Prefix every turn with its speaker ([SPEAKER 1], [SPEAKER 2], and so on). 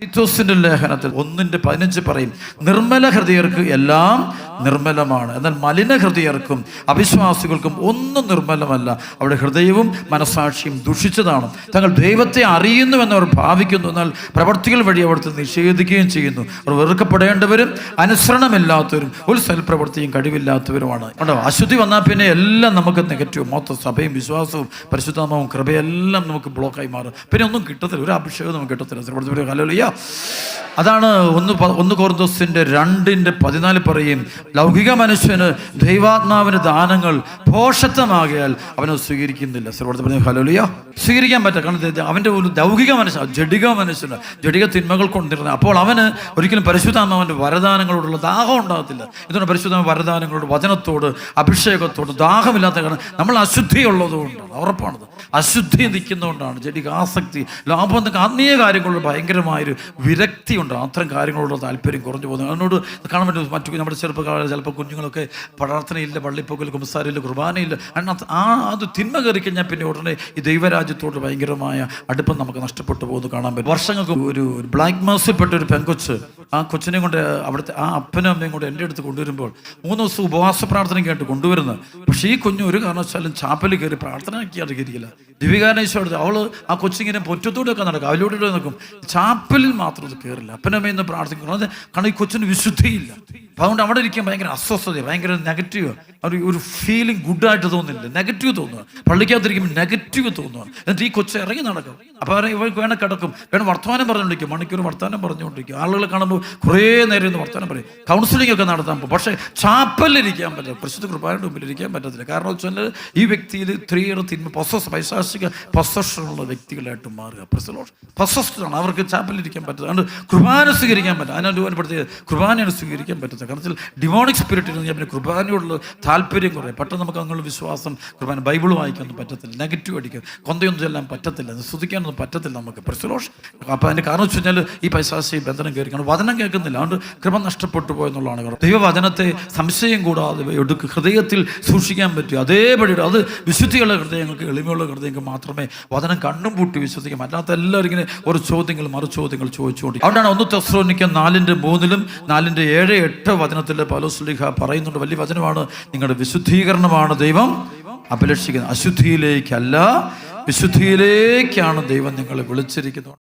[SPEAKER 1] തീത്തോസിന്റെ ലേഖനത്തിൽ 1:15 പറയും, നിർമ്മല ഹൃദയർക്ക് എല്ലാം നിർമ്മലമാണ്, എന്നാൽ മലിന ഹൃദയർക്കും അവിശ്വാസികൾക്കും ഒന്നും നിർമ്മലമല്ല. അവരുടെ ഹൃദയവും മനസാക്ഷിയും ദുഷിച്ചതാണ്. തങ്ങൾ ദൈവത്തെ അറിയുന്നുവെന്ന് അവർ ഭാവിക്കുന്നു, എന്നാൽ പ്രവർത്തികൾ വഴി അവിടുത്തെ നിഷേധിക്കുകയും ചെയ്യുന്നു. അവർ വെറുക്കപ്പെടേണ്ടവരും അനുസരണമില്ലാത്തവരും ഒരു സൽപ്രവൃത്തിയും കഴിവില്ലാത്തവരുമാണ്. കണ്ടോ, അശുദ്ധി വന്നാൽ പിന്നെ എല്ലാം നമുക്ക് നെഗറ്റീവ്, മൊത്തം സഭയും വിശ്വാസവും പരിശുദ്ധാത്മാവും കൃപയെല്ലാം നമുക്ക് ബ്ലോക്കായി മാറും. പിന്നെ ഒന്നും കിട്ടത്തില്ല, ഒരു അഭിഷേകം നമുക്ക് കിട്ടത്തില്ല. ഹല്ലേലൂയ. അതാണ് 1 കൊരിന്തോസിന്റെ 2:14 പറയും, ലൗകിക മനുഷ്യന് ദൈവാത്മാവിന് ദാനങ്ങൾ ഭോഷത്വമാകിയാൽ അവനത് സ്വീകരിക്കുന്നില്ല. ഹല്ലേലൂയ. സ്വീകരിക്കാൻ പറ്റില്ല, കാരണം അവൻ്റെ ഒരു ലൗകിക മനുഷ്യൻ, ജഡിക മനുഷ്യന് ജഡിക തിന്മകൾ കൊണ്ടിരുന്നത്. അപ്പോൾ അവന് ഒരിക്കലും പരിശുദ്ധാത്മാവിൻ്റെ വരദാനങ്ങളോടുള്ള ദാഹം ഉണ്ടാകത്തില്ല. ഇതുകൊണ്ട് പരിശുദ്ധാത്മ വരദാനങ്ങളോട്, വചനത്തോട്, അഭിഷേകത്തോട് ദാഹമില്ലാത്ത കാരണം നമ്മൾ അശുദ്ധി ഉള്ളതുകൊണ്ടാണ്, ഉറപ്പാണത്. അശുദ്ധി നിൽക്കുന്നതുകൊണ്ടാണ് ജഡിക ആസക്തി, ലാഭം, ആത്മീയ കാര്യങ്ങളോട് ഭയങ്കരമായൊരു വിരക്തി ഉണ്ട്. അത്തരം കാര്യങ്ങളോട് താല്പര്യം കുറഞ്ഞു പോകുന്നത്. അതിനോട് കാണാൻ പറ്റും. മറ്റു നമ്മുടെ ചെറുപ്പക്കാർ, ചിലപ്പോൾ കുഞ്ഞുങ്ങളൊക്കെ പ്രാർത്ഥനയില്ല, പള്ളിപ്പോക്കൽ, കുമ്പസാരയില്ല, കുർബാനയില്ല. അത് തിന്മ കയറി കഴിഞ്ഞാൽ പിന്നെ ഉടനെ ഈ ദൈവരാജ്യത്തോട് ഭയങ്കരമായ അടുപ്പം നമുക്ക് നഷ്ടപ്പെട്ടു പോകുന്നത് കാണാൻ പറ്റും. വർഷങ്ങൾക്ക് ഒരു ബ്ലാക്ക് മേഴ്സിൽപ്പെട്ട ഒരു പെൺകൊച്ച്, ആ കൊച്ചിനെ കൊണ്ട് അവിടുത്തെ ആ അപ്പനും അമ്മയും കൂടെ എൻ്റെ അടുത്ത് കൊണ്ടുവരുമ്പോൾ 3 ദിവസം ഉപവാസ പ്രാർത്ഥനയ്ക്കായിട്ട് കൊണ്ടുവരുന്നത്. പക്ഷേ ഈ കുഞ്ഞ് ഒരു കാരണവശാലും ചാപ്പലിൽ കയറി പ്രാർത്ഥനയ്ക്കായിട്ട് കയറിയില്ല. ദിവികാനേശ്വരത്ത് അവള് ആ കൊച്ചിങ്ങനെ പൊറ്റത്തൂടെയൊക്കെ നടക്കും, അവലോടെ നിൽക്കും, ചാപ്പലിൽ മാത്രം അത് കയറില്ല. അപ്പനമ്മയെന്ന് പ്രാർത്ഥിക്കുന്നത് കാരണം ഈ കൊച്ചിന് വിശുദ്ധിയില്ല. അപ്പം അതുകൊണ്ട് അവിടെ ഇരിക്കാൻ ഭയങ്കര അസ്വസ്ഥത, ഭയങ്കര നെഗറ്റീവ്, ഒരു ഫീലിംഗ് ഗുഡായിട്ട് തോന്നുന്നില്ല, നെഗറ്റീവ് തോന്നുക. പള്ളിക്കകത്തിരിക്കുമ്പോൾ നെഗറ്റീവ് തോന്നുക. എന്നിട്ട് ഈ കൊച്ച് ഇറങ്ങി നടക്കും. അപ്പോൾ ഇവർക്ക് വേണം കിടക്കും, വേണം വർത്തമാനം പറഞ്ഞുകൊണ്ടിരിക്കും, മണിക്കൂർ വർത്തമാനം പറഞ്ഞുകൊണ്ടിരിക്കും. ആളുകളെ കാണുമ്പോൾ കുറേ നേരം ഇന്ന് വർത്തമാനം പറയും, കൗൺസിലിംഗ് ഒക്കെ നടത്താൻ പോകും. പക്ഷേ ചാപ്പലിരിക്കാൻ പറ്റില്ല, പരിശുദ്ധ കൃപയുടെ മുമ്പിൽ ഇരിക്കാൻ പറ്റത്തില്ല. കാരണം വെച്ചാൽ ഈ വ്യക്തിയിൽ 3 ഇയർ തിന്മ പൈശാചിക പൊസഷനുള്ള വ്യക്തികളായിട്ട് മാറുക. പൊസസ്ഡാണ്, അവർക്ക് ചാപ്പലിരിക്കാൻ പറ്റില്ല. അതുകൊണ്ട് കുർബാന സ്വീകരിക്കാൻ പറ്റില്ല. അതിനൊരു പ്രത്യേക കുർബാനയാണ് സ്വീകരിക്കാൻ പറ്റത്തില്ല. കാരണം ഡിമോണിക് സ്പിരിറ്റ് ഇരുന്ന് പിന്നെ കുർബാനയോടുള്ള താല്പര്യം കുറേ പെട്ടെന്ന് നമുക്ക് അങ്ങനെയുള്ള വിശ്വാസം, കുർബാന ബൈബിൾ വായിക്കാനൊന്നും പറ്റത്തില്ല, നെഗറ്റീവ് അടിക്കുക, കൊന്തയൊന്നും ചെല്ലാൻ പറ്റത്തില്ല, സ്തുതിക്കാനൊന്നും പറ്റത്തില്ല നമുക്ക്. പ്രസലോഷ്. അപ്പോൾ അതിൻ്റെ കാരണം വെച്ച് കഴിഞ്ഞാൽ ഈ പൈശാചിക ബന്ധനം കയറി, കാരണം വചനം കേൾക്കുന്നില്ല, അതുകൊണ്ട് കൃപ നഷ്ടപ്പെട്ടു പോയെന്നുള്ളതാണ് കാരണം. ദൈവവചനത്തെ സംശയം കൂടാതെ ഹൃദയത്തിൽ സൂക്ഷിക്കാൻ പറ്റും. അതേപടി അത് വിശുദ്ധിയുള്ള ഹൃദയങ്ങൾക്ക്, എളിമയുള്ള ഹൃദയങ്ങൾക്ക് മാത്രമേ വചനം കണ്ണും പൂട്ടി വിശ്വസിക്കാം. അല്ലാത്ത എല്ലാവരും ഇങ്ങനെ ഒരു ചോദ്യങ്ങൾ മറുചോദ്യങ്ങൾ ചോദിച്ചുകൊണ്ട്. അതുകൊണ്ടാണ് 1 തെസ്സലോനിക്ക 4:3 4:7-8 വചനത്തിൽ പൗലോസ് ശ്ലീഹ പറയുന്നുണ്ട്, വലിയ വചനമാണ്, നിങ്ങളുടെ വിശുദ്ധീകരണമാണ് ദൈവം അഭിലഷിക്കുന്നത്, അശുദ്ധിയിലേക്കല്ല വിശുദ്ധിയിലേക്കാണ് ദൈവം നിങ്ങളെ വിളിച്ചിരിക്കുന്നത്.